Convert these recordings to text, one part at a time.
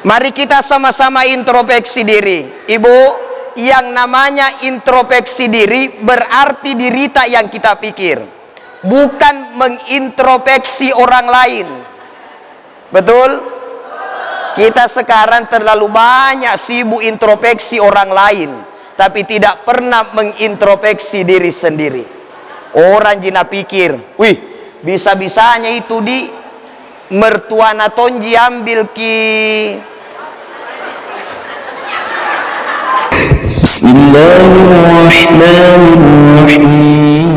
Mari kita sama-sama introspeksi diri. Ibu, yang namanya introspeksi diri berarti diri tak yang kita pikir, bukan mengintrospeksi orang lain. Betul? Kita sekarang terlalu banyak sibuk introspeksi orang lain, tapi tidak pernah mengintrospeksi diri sendiri. Orang jina pikir, wih, bisa-bisanya itu di mertua natonji ambil ki. Bismillahirrahmanirrahim.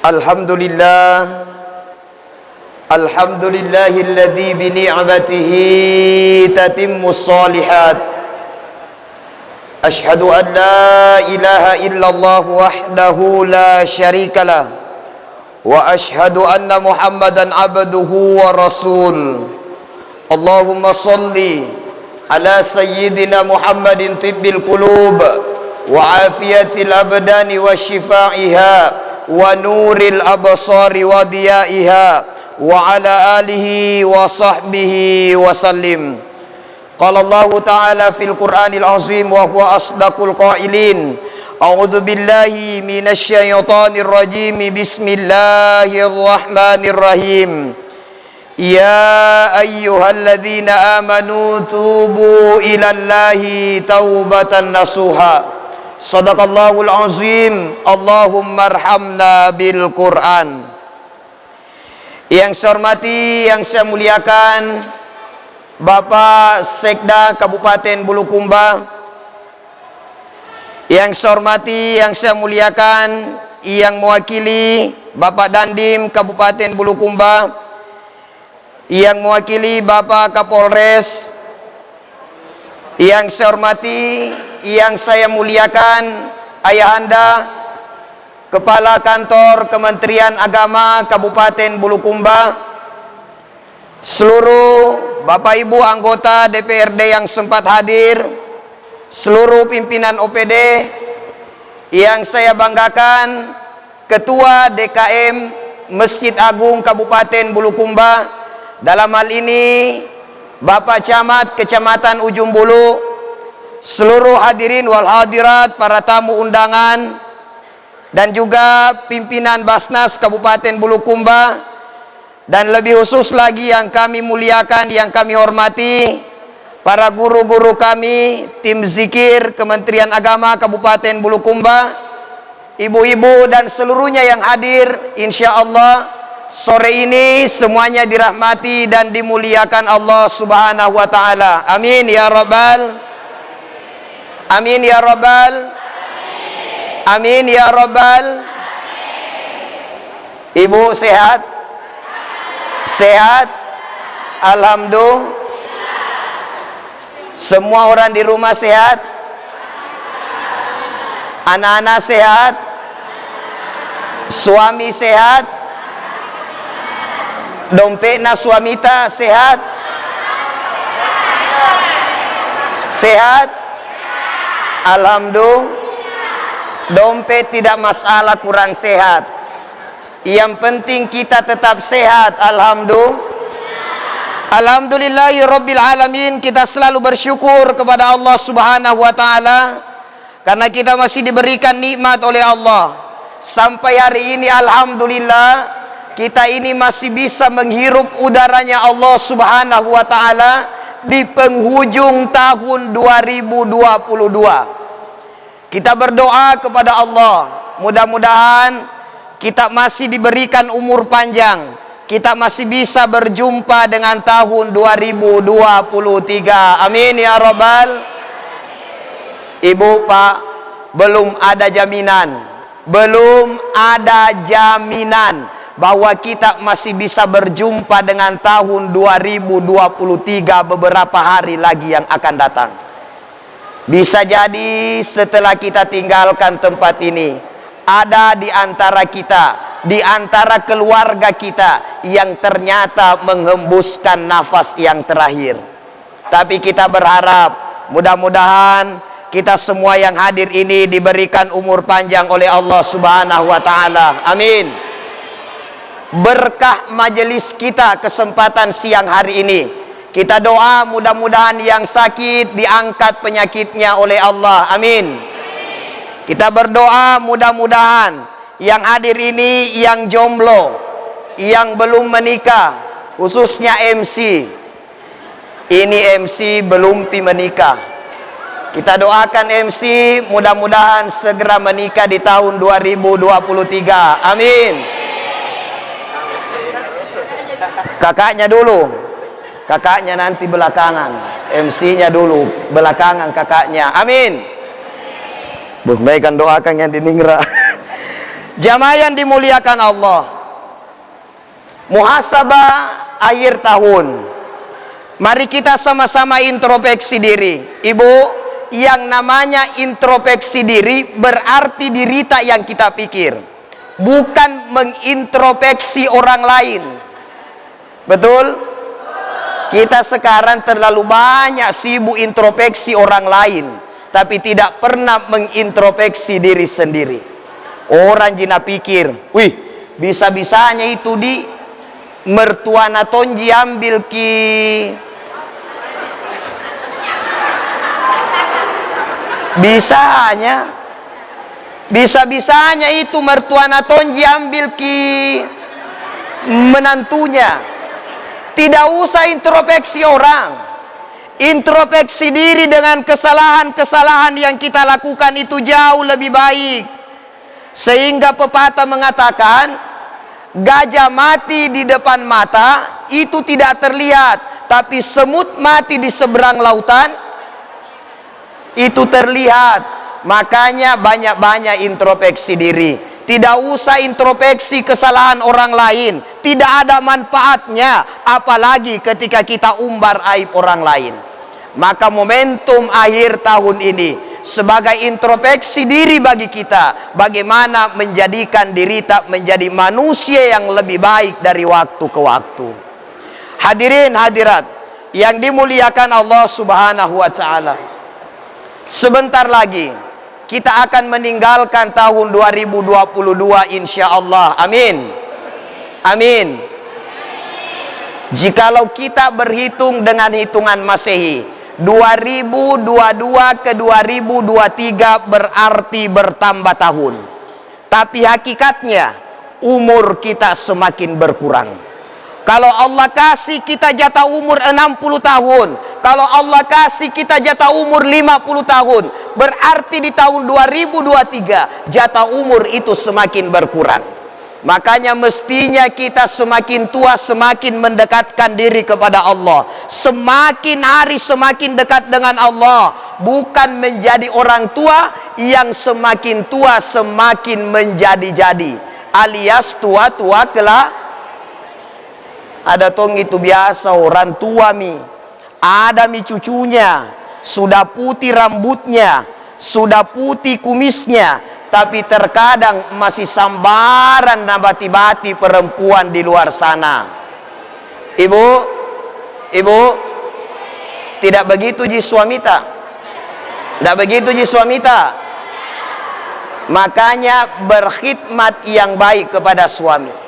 Alhamdulillah, alhamdulillahilladzi bi ni'matihi tatimmus shalihat. Asyhadu an la ilaha illallah wahdahu la syarikalah, wa asyhadu anna Muhammadan abduhu wa rasul. Allahumma salli ala sayyidina Muhammadin tibbil qulub wa afiyatil abdani wa shifaiha wa nuril absari wa diyaiha wa ala alihi wa sahbihi wa sallim. Qala Allah ta'ala fil Qur'anil azim wa huwa asdaqul qailin. A'udzu billahi minasy syaithanir rajim. Bismillahirrahmanirrahim. Ya ayyuhalladzina amanu tubu ilallahi taubatan nasuha. Shadaqallahul azim. Allahumma arhamna bil Qur'an. Yang saya hormati, yang saya muliakan Bapak Sekda Kabupaten Bulukumba, yang saya hormati, yang saya muliakan yang mewakili Bapak Dandim Kabupaten Bulukumba, yang mewakili Bapak Kapolres, yang saya hormati, yang saya muliakan Ayahanda Kepala Kantor Kementerian Agama Kabupaten Bulukumba, seluruh Bapak Ibu anggota DPRD yang sempat hadir, seluruh pimpinan OPD yang saya banggakan, Ketua DKM Masjid Agung Kabupaten Bulukumba, dalam hal ini Bapak Camat Kecamatan Ujung Bulu, seluruh hadirin wal hadirat, para tamu undangan, dan juga pimpinan Basnas Kabupaten Bulukumba, dan lebih khusus lagi yang kami muliakan, yang kami hormati, para guru-guru kami, tim zikir Kementerian Agama Kabupaten Bulukumba, ibu-ibu dan seluruhnya yang hadir. Insya Allah sore ini semuanya dirahmati dan dimuliakan Allah Subhanahu wa Ta'ala. Amin ya Rabbal, amin ya Rabbal, amin ya Rabbal. Ibu sehat? Sehat? Alhamdulillah. Semua orang di rumah sehat? Anak-anak sehat? Suami sehat? Dompetna suamita sehat? Sehat? Alhamdulillah. Dompet tidak masalah kurang sehat. Yang penting kita tetap sehat. Alhamdulillah. Alhamdulillahirabbil alamin. Kita selalu bersyukur kepada Allah Subhanahu wa Ta'ala karena kita masih diberikan nikmat oleh Allah sampai hari ini. Alhamdulillah, kita ini masih bisa menghirup udaranya Allah Subhanahu wa Ta'ala di penghujung tahun 2022. Kita berdoa kepada Allah, mudah-mudahan kita masih diberikan umur panjang, kita masih bisa berjumpa dengan tahun 2023. Amin ya Rabbal. Ibu, Pak, belum ada jaminan bahwa kita masih bisa berjumpa dengan tahun 2023 beberapa hari lagi yang akan datang. Bisa jadi setelah kita tinggalkan tempat ini, ada di antara kita, di antara keluarga kita yang ternyata menghembuskan nafas yang terakhir. Tapi kita berharap mudah-mudahan kita semua yang hadir ini diberikan umur panjang oleh Allah Subhanahu wa Ta'ala. Amin. Berkah majelis kita kesempatan siang hari ini, Kita doa mudah-mudahan yang sakit diangkat penyakitnya oleh Allah. Amin. Kita berdoa mudah-mudahan yang hadir ini yang jomblo, yang belum menikah, khususnya MC. Ini MC belum menikah. Kita doakan MC mudah-mudahan segera menikah di tahun 2023. Amin. Kakaknya dulu. Kakaknya nanti belakangan. MC-nya dulu belakangan kakaknya. Amin. Baikkan doakan yang diningra. Jamaah yang dimuliakan Allah. Muhasabah akhir tahun. Mari kita sama-sama introspeksi diri. Ibu, yang namanya introspeksi diri berarti diri tak yang kita pikir, bukan mengintrospeksi orang lain. Betul? Kita sekarang terlalu banyak sibuk introspeksi orang lain, tapi tidak pernah mengintrospeksi diri sendiri. Orang jina pikir, wih, bisa-bisanya itu di mertua natonji ambil ki bisa-bisanya itu mertua natonji ambil ki menantunya. Tidak usah introspeksi orang. Introspeksi diri dengan kesalahan-kesalahan yang kita lakukan itu jauh lebih baik. Sehingga pepatah mengatakan, gajah mati di depan mata itu tidak terlihat, tapi semut mati di seberang lautan itu terlihat. Makanya banyak-banyak introspeksi diri. Tidak usah introspeksi kesalahan orang lain. Tidak ada manfaatnya, apalagi ketika kita umbar aib orang lain. Maka momentum akhir tahun ini sebagai introspeksi diri bagi kita, bagaimana menjadikan diri tak menjadi manusia yang lebih baik dari waktu ke waktu. Hadirin hadirat yang dimuliakan Allah Subhanahu wa taala. Sebentar lagi kita akan meninggalkan tahun 2022 insyaallah. Amin. Amin. Jikalau kita berhitung dengan hitungan Masehi, 2022 ke 2023 berarti bertambah tahun. Tapi hakikatnya umur kita semakin berkurang. Kalau Allah kasih kita jatah umur 60 tahun, kalau Allah kasih kita jatah umur 50 tahun, berarti di tahun 2023 jatah umur itu semakin berkurang. Makanya mestinya kita semakin tua semakin mendekatkan diri kepada Allah. Semakin hari semakin dekat dengan Allah. Bukan menjadi orang tua yang semakin tua semakin menjadi-jadi. Alias tua-tua kelak. Ada tong itu biasa orang tua mi. Ada mi cucunya. Sudah putih rambutnya. Sudah putih kumisnya. Tapi terkadang masih sambaran dan bati-bati perempuan di luar sana. Ibu, tidak begitu ji suamita. Tidak begitu ji suamita. Makanya berkhidmat yang baik kepada suami.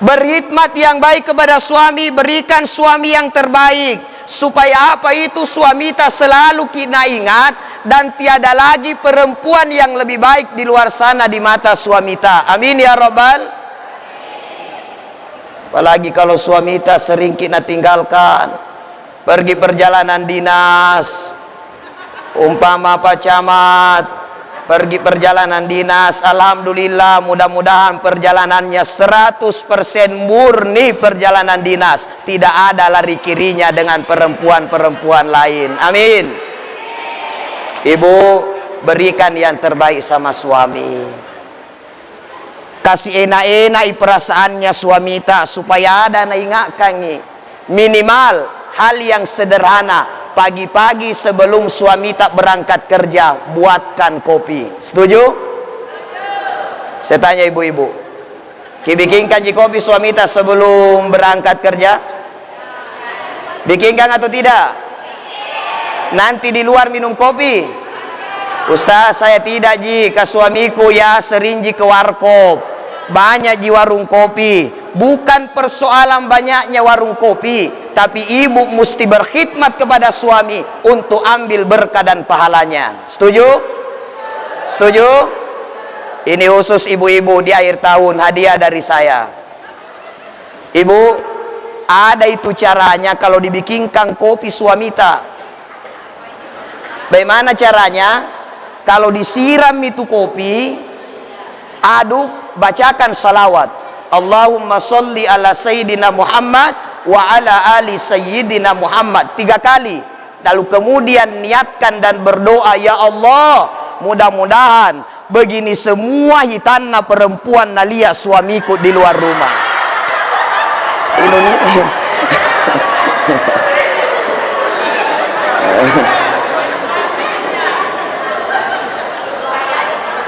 Berkhidmat yang baik kepada suami, berikan suami yang terbaik. Supaya apa itu suamita selalu kita ingat. Dan tiada lagi perempuan yang lebih baik di luar sana di mata suamita. Amin ya Rabbal. Apalagi kalau suamita sering kita tinggalkan, pergi perjalanan dinas, umpama Pak Camat pergi perjalanan dinas, alhamdulillah mudah-mudahan perjalanannya 100% murni perjalanan dinas, tidak ada lari kirinya dengan perempuan-perempuan lain. Amin. Ibu, berikan yang terbaik sama suami. Kasih enak-enak perasaannya suami tak, supaya ada na ingatkan ni. Minimal hal yang sederhana. Pagi-pagi sebelum suami tak berangkat kerja, buatkan kopi. Setuju? Saya tanya ibu-ibu. Bikinkan kopi suami tak sebelum berangkat kerja? Bikinkan atau tidak? Nanti di luar minum kopi. Ustaz, saya tidak ji, ke suamiku ya sering ji ke warkop. Banyak ji warung kopi. bukan persoalan banyaknya warung kopi, tapi ibu mesti berkhidmat kepada suami untuk ambil berkah dan pahalanya. Setuju? Setuju? Ini khusus ibu-ibu di akhir tahun, hadiah dari saya. Ibu, ada itu caranya kalau dibikinkan kopi suamita. Bagaimana caranya? Kalau disiram itu kopi, aduk, bacakan salawat. Allahumma sholli ala sayyidina Muhammad wa ala ali sayyidina Muhammad 3 kali. Lalu kemudian niatkan dan berdoa, ya Allah, mudah-mudahan begini semua hitanna perempuan nalia suamiku di luar rumah. Indonesia.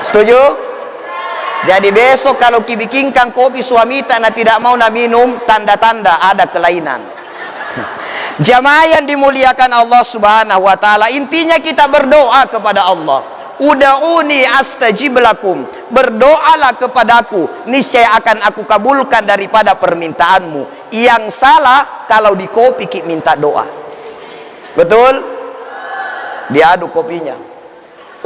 Setuju? Jadi besok kalau kibikinkan kopi suamita na tidak mau na minum, tanda-tanda ada kelainan. Jamaah yang dimuliakan Allah Subhanahu wa taala, intinya kita berdoa kepada Allah. Ud'uni astajib lakum. Berdoalah kepadaku, niscaya akan aku kabulkan daripada permintaanmu. Yang salah kalau di kopi ki minta doa. Betul? Diaduk kopinya.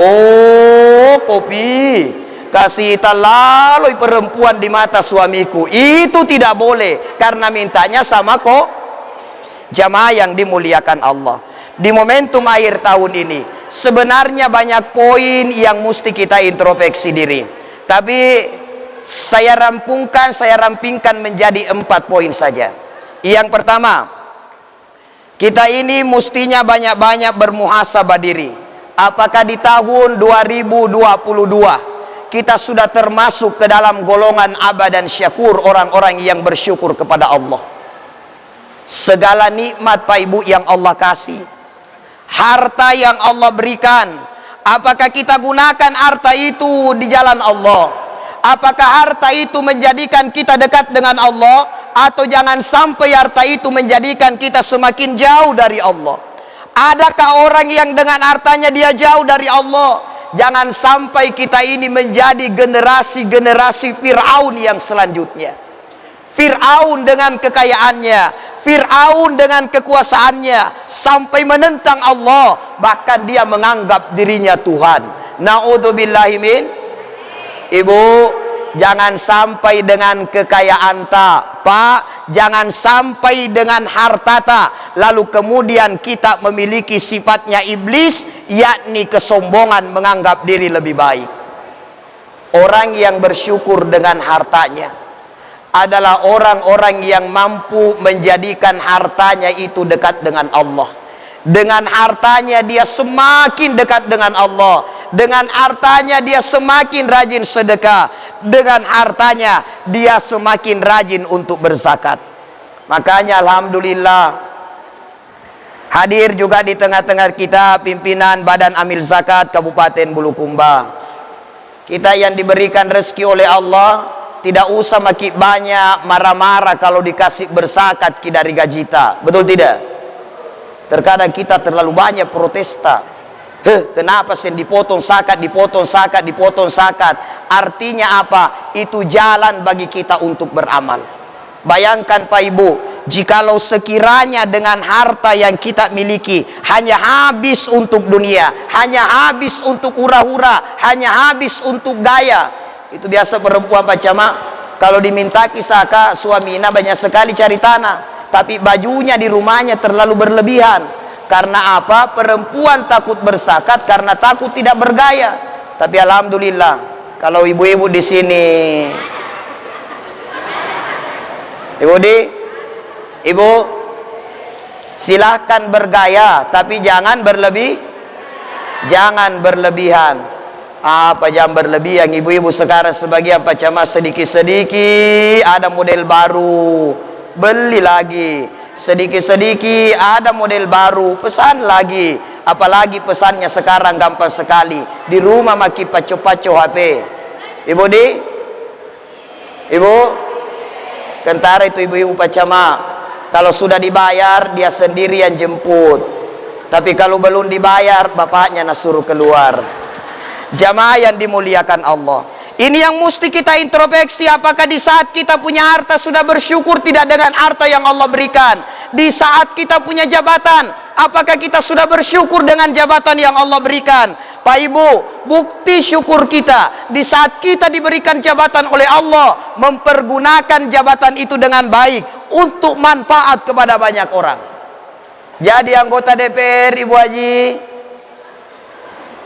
Oh, kopi kasih talaloi perempuan di mata suamiku. Itu tidak boleh karena mintanya sama kok. Jamaah yang dimuliakan Allah, di momentum akhir tahun ini sebenarnya banyak poin yang mesti kita introspeksi diri, tapi saya rampingkan menjadi 4 poin saja. Yang pertama, kita ini mestinya banyak-banyak bermuhasabah diri. Apakah di tahun 2022 kita sudah termasuk ke dalam golongan abad dan syakur, orang-orang yang bersyukur kepada Allah? Segala nikmat Pak Ibu yang Allah kasih, harta yang Allah berikan, apakah kita gunakan harta itu di jalan Allah? Apakah harta itu menjadikan kita dekat dengan Allah? Atau jangan sampai harta itu menjadikan kita semakin jauh dari Allah? Adakah orang yang dengan hartanya dia jauh dari Allah? Jangan sampai kita ini menjadi generasi-generasi Fir'aun yang selanjutnya. Fir'aun dengan kekayaannya, Fir'aun dengan kekuasaannya, sampai menentang Allah, bahkan dia menganggap dirinya Tuhan. Na'udzubillahi min. Ibu, jangan sampai dengan kekayaan tak, Pak, jangan sampai dengan harta tak, lalu kemudian kita memiliki sifatnya iblis, yakni kesombongan, menganggap diri lebih baik. Orang yang bersyukur dengan hartanya adalah orang-orang yang mampu menjadikan hartanya itu dekat dengan Allah. Dengan hartanya dia semakin dekat dengan Allah. Dengan hartanya dia semakin rajin sedekah. Dengan hartanya dia semakin rajin untuk berzakat. Makanya alhamdulillah, hadir juga di tengah-tengah kita pimpinan Badan Amil Zakat Kabupaten Bulukumba. Kita yang diberikan rezeki oleh Allah, tidak usah makin banyak marah-marah kalau dikasih berzakat dari gajita. Betul tidak? Terkadang kita terlalu banyak protesta. Kenapa sih dipotong zakat, dipotong zakat, dipotong zakat? Artinya apa? Itu jalan bagi kita untuk beramal. Bayangkan Pak Ibu, jikalau sekiranya dengan harta yang kita miliki hanya habis untuk dunia, hanya habis untuk hura-hura, hanya habis untuk gaya. Itu biasa perempuan Pak Camat, kalau diminta kisaka suaminya banyak sekali cari tanah, tapi bajunya di rumahnya terlalu berlebihan. Karena apa? Perempuan takut berzakat karena takut tidak bergaya. Tapi alhamdulillah, kalau ibu-ibu di sini, ibu silahkan bergaya, tapi jangan jangan berlebihan. Apa jam berlebih yang ibu-ibu sekarang sebagian Pak Camat sedikit-sedikit ada model baru, beli lagi. Sedikit-sedikit ada model baru, pesan lagi. Apalagi pesannya sekarang gampang sekali. Di rumah makin paco-paco HP. Ibu kentara itu ibu-ibu Pak Camat, kalau sudah dibayar dia sendiri yang jemput. Tapi kalau belum dibayar bapaknya nak suruh keluar. Jamaah yang dimuliakan Allah, Ini yang mesti kita introspeksi. Apakah di saat kita punya harta sudah bersyukur tidak dengan harta yang Allah berikan? Di saat kita punya jabatan, apakah kita sudah bersyukur dengan jabatan yang Allah berikan? Pak Ibu, bukti syukur kita di saat kita diberikan jabatan oleh Allah, mempergunakan jabatan itu dengan baik untuk manfaat kepada banyak orang. Jadi anggota DPR, Ibu Haji,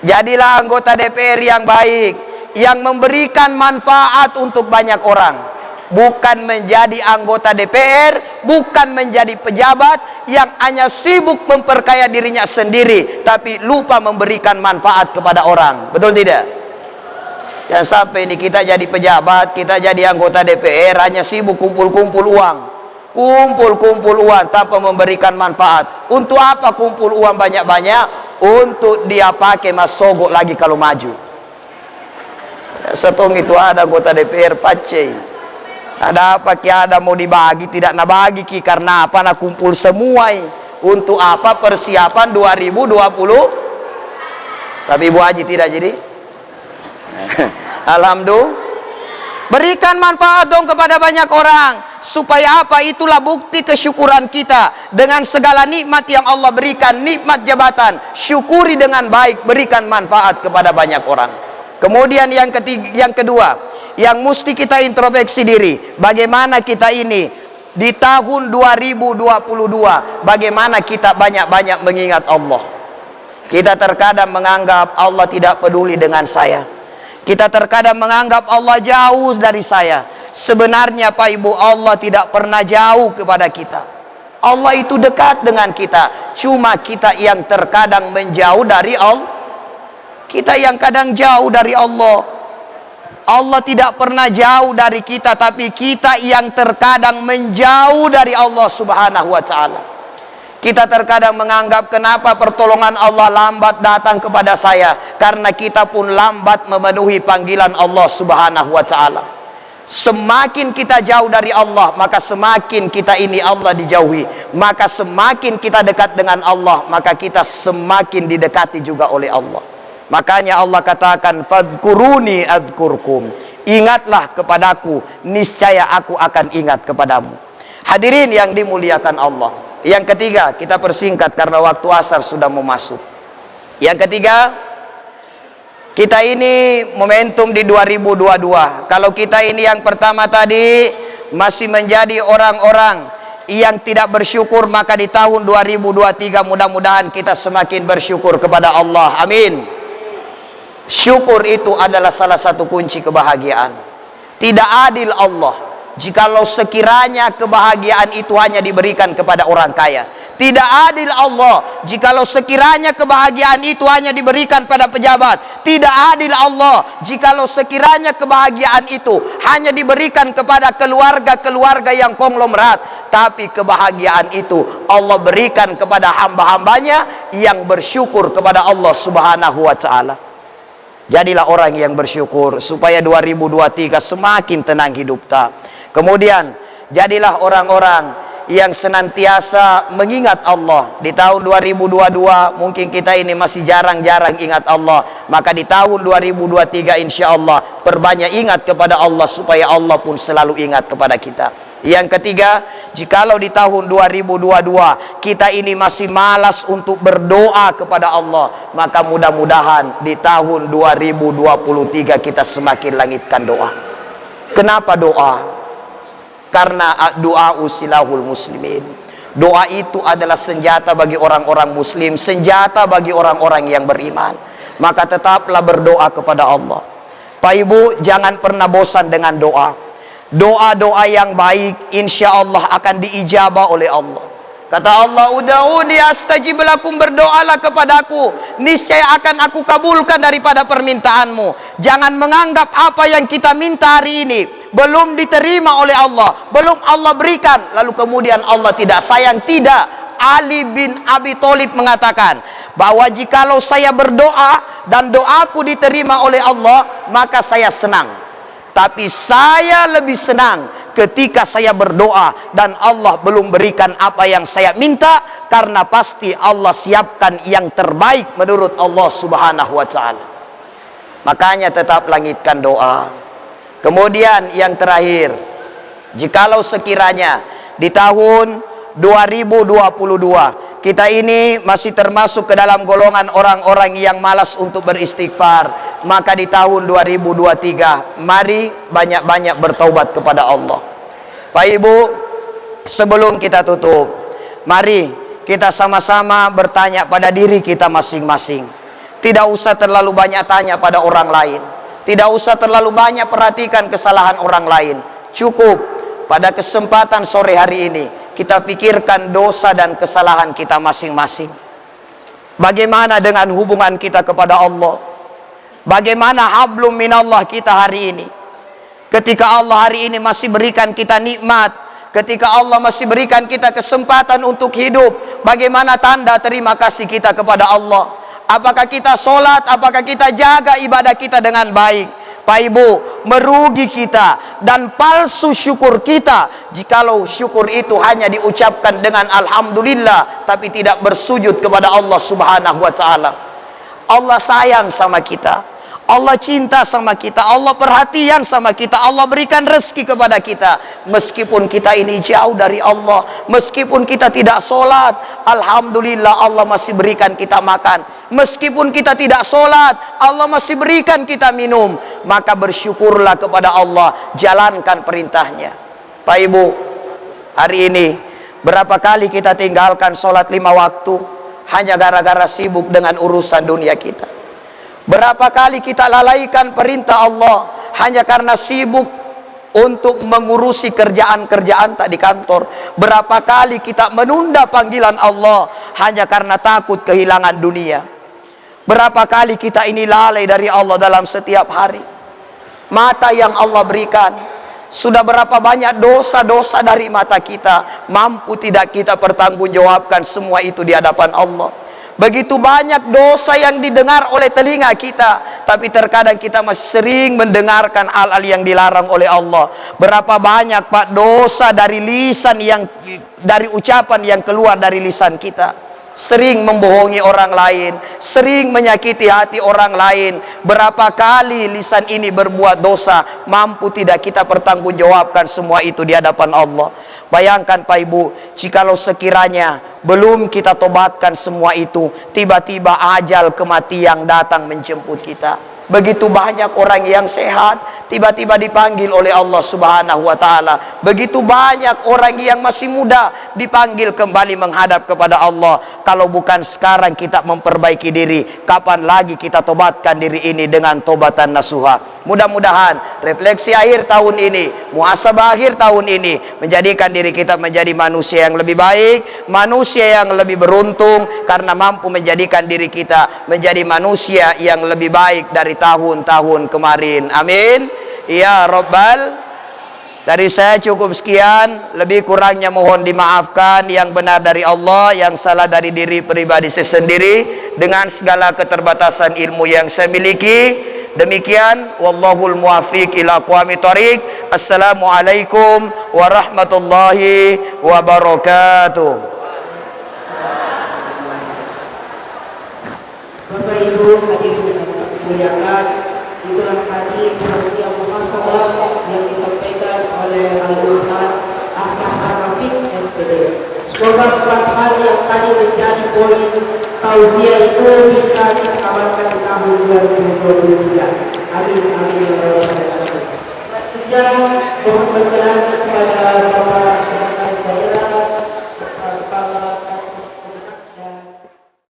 jadilah anggota DPR yang baik, yang memberikan manfaat untuk banyak orang. Bukan menjadi anggota DPR, bukan menjadi pejabat yang hanya sibuk memperkaya dirinya sendiri, tapi lupa memberikan manfaat kepada orang. Betul tidak? Jangan sampai ini kita jadi pejabat, kita jadi anggota DPR, hanya sibuk kumpul-kumpul uang. Kumpul-kumpul uang tanpa memberikan manfaat. Untuk apa kumpul uang banyak-banyak? Untuk dia pakai masogok lagi kalau maju. Setong itu ada anggota DPR pacai. Ada apa ki ada mau dibagi tidak nak bagi ki karena apa nak kumpul semua untuk apa persiapan 2020. Tapi Ibu Haji tidak jadi. Alhamdulillah. Berikan manfaat dong kepada banyak orang. Supaya apa? Itulah bukti kesyukuran kita. Dengan segala nikmat yang Allah berikan, nikmat jabatan, syukuri dengan baik, berikan manfaat kepada banyak orang. Kemudian yang kedua, yang mesti kita introspeksi diri, bagaimana kita ini di tahun 2022, bagaimana kita banyak-banyak mengingat Allah. Kita terkadang menganggap Allah tidak peduli dengan saya. Kita terkadang menganggap Allah jauh dari saya. Sebenarnya Pak Ibu, Allah tidak pernah jauh kepada kita. Allah itu dekat dengan kita. Cuma kita yang terkadang menjauh dari Allah. Kita yang kadang jauh dari Allah. Allah tidak pernah jauh dari kita, tapi kita yang terkadang menjauh dari Allah Subhanahu wa ta'ala. Kita terkadang menganggap kenapa pertolongan Allah lambat datang kepada saya, karena kita pun lambat memenuhi panggilan Allah Subhanahu wa ta'ala. Semakin kita jauh dari Allah, maka semakin kita ini Allah dijauhi. Maka semakin kita dekat dengan Allah, maka kita semakin didekati juga oleh Allah. Makanya Allah katakan, fadhkuruni adzkurkum. Ingatlah kepadaku, niscaya aku akan ingat kepadamu. Hadirin yang dimuliakan Allah. Yang ketiga, kita persingkat karena waktu asar sudah mau masuk. Yang ketiga, kita ini momentum di 2022. Kalau kita ini yang pertama tadi masih menjadi orang-orang yang tidak bersyukur, maka di tahun 2023 mudah-mudahan kita semakin bersyukur kepada Allah. Amin. Syukur itu adalah salah satu kunci kebahagiaan. Tidak adil Allah jikalau sekiranya kebahagiaan itu hanya diberikan kepada orang kaya. Tidak adil Allah jikalau sekiranya kebahagiaan itu hanya diberikan pada pejabat. Tidak adil Allah jikalau sekiranya kebahagiaan itu hanya diberikan kepada keluarga-keluarga yang konglomerat. Tapi kebahagiaan itu Allah berikan kepada hamba-hambanya yang bersyukur kepada Allah Subhanahu wa ta'ala. Jadilah orang yang bersyukur supaya 2023 semakin tenang hidup kita. Kemudian jadilah orang-orang yang senantiasa mengingat Allah. Di tahun 2022 mungkin kita ini masih jarang-jarang ingat Allah. Maka di tahun 2023 insya Allah perbanyak ingat kepada Allah supaya Allah pun selalu ingat kepada kita. Yang ketiga, jikalau di tahun 2022 kita ini masih malas untuk berdoa kepada Allah, maka mudah-mudahan di tahun 2023 kita semakin langitkan doa. Kenapa doa? Karena doa usilahul muslimin. Doa itu adalah senjata bagi orang-orang muslim, senjata bagi orang-orang yang beriman. Maka tetaplah berdoa kepada Allah. Pak Ibu, jangan pernah bosan dengan doa. Doa-doa yang baik insya Allah akan diijabah oleh Allah. Kata Allah, ud'uni astajib lakum, berdoalah kepadaku, niscaya akan aku kabulkan daripada permintaanmu. Jangan menganggap apa yang kita minta hari ini belum diterima oleh Allah, belum Allah berikan, lalu kemudian Allah tidak sayang. Tidak. Ali bin Abi Thalib mengatakan bahwa jikalau saya berdoa dan doaku diterima oleh Allah, maka saya senang. Tapi saya lebih senang ketika saya berdoa dan Allah belum berikan apa yang saya minta, karena pasti Allah siapkan yang terbaik menurut Allah Subhanahu wa ta'ala. Makanya tetap langitkan doa. Kemudian yang terakhir, jikalau sekiranya di tahun 2022 kita ini masih termasuk ke dalam golongan orang-orang yang malas untuk beristighfar, maka di tahun 2023 mari banyak-banyak bertaubat kepada Allah. Pak Ibu, sebelum kita tutup, mari kita sama-sama bertanya pada diri kita masing-masing. Tidak usah terlalu banyak tanya pada orang lain, tidak usah terlalu banyak perhatikan kesalahan orang lain. Cukup pada kesempatan sore hari ini kita pikirkan dosa dan kesalahan kita masing-masing. Bagaimana dengan hubungan kita kepada Allah? Bagaimana hablum minallah kita hari ini? Ketika Allah hari ini masih berikan kita nikmat, ketika Allah masih berikan kita kesempatan untuk hidup, bagaimana tanda terima kasih kita kepada Allah? Apakah kita sholat? Apakah kita jaga ibadah kita dengan baik? Pak Ibu, merugi kita dan palsu syukur kita jikalau syukur itu hanya diucapkan dengan alhamdulillah tapi tidak bersujud kepada Allah Subhanahu wa taala. Allah sayang sama kita, Allah cinta sama kita, Allah perhatian sama kita, Allah berikan rezeki kepada kita. Meskipun kita ini jauh dari Allah, meskipun kita tidak sholat, alhamdulillah Allah masih berikan kita makan. Meskipun kita tidak sholat, Allah masih berikan kita minum. Maka bersyukurlah kepada Allah, jalankan perintahnya. Pak Ibu, hari ini berapa kali kita tinggalkan sholat 5 waktu hanya gara-gara sibuk dengan urusan dunia kita. Berapa kali kita lalaikan perintah Allah hanya karena sibuk untuk mengurusi kerjaan-kerjaan tak di kantor. Berapa kali kita menunda panggilan Allah hanya karena takut kehilangan dunia. Berapa kali kita ini lalai dari Allah dalam setiap hari. Mata yang Allah berikan, sudah berapa banyak dosa-dosa dari mata kita, mampu tidak kita pertanggungjawabkan semua itu di hadapan Allah. Begitu banyak dosa yang didengar oleh telinga kita, tapi terkadang kita masih sering mendengarkan hal-hal yang dilarang oleh Allah. Berapa banyak Pak dosa dari lisan yang, dari ucapan yang keluar dari lisan kita. Sering membohongi orang lain, sering menyakiti hati orang lain. Berapa kali lisan ini berbuat dosa, mampu tidak kita pertanggungjawabkan semua itu di hadapan Allah. Bayangkan Pak Ibu, jikalau sekiranya belum kita tobatkan semua itu, tiba-tiba ajal kematian datang menjemput kita. Begitu banyak orang yang sehat tiba-tiba dipanggil oleh Allah Subhanahu wa taala. Begitu banyak orang yang masih muda dipanggil kembali menghadap kepada Allah. Kalau bukan sekarang kita memperbaiki diri, kapan lagi kita tobatkan diri ini dengan tobatan nasuha? Mudah-mudahan refleksi akhir tahun ini, muhasabah akhir tahun ini menjadikan diri kita menjadi manusia yang lebih baik, manusia yang lebih beruntung karena mampu menjadikan diri kita menjadi manusia yang lebih baik dari tahun-tahun kemarin. Amin ya Rabbal. Dari saya cukup sekian, lebih kurangnya mohon dimaafkan. Yang benar dari Allah, yang salah dari diri pribadi saya sendiri dengan segala keterbatasan ilmu yang saya miliki. Demikian, wallahul muwaffiq ila aqwamit thoriq. Assalamualaikum warahmatullahi wabarakatuh. Bapak Ibu hadirin yang dimuliakan, itulah tadi tausiah muhasabah yang disampaikan oleh Al-Ustaz Ahmad Ar-Rafiq SPD. Semoga hal yang tadi menjadi poin tausiah itu bisa kita amalkan di tahun 2023. Amin amin ya rabbal alamin. Selanjutnya mohon berkenan kepada Bapak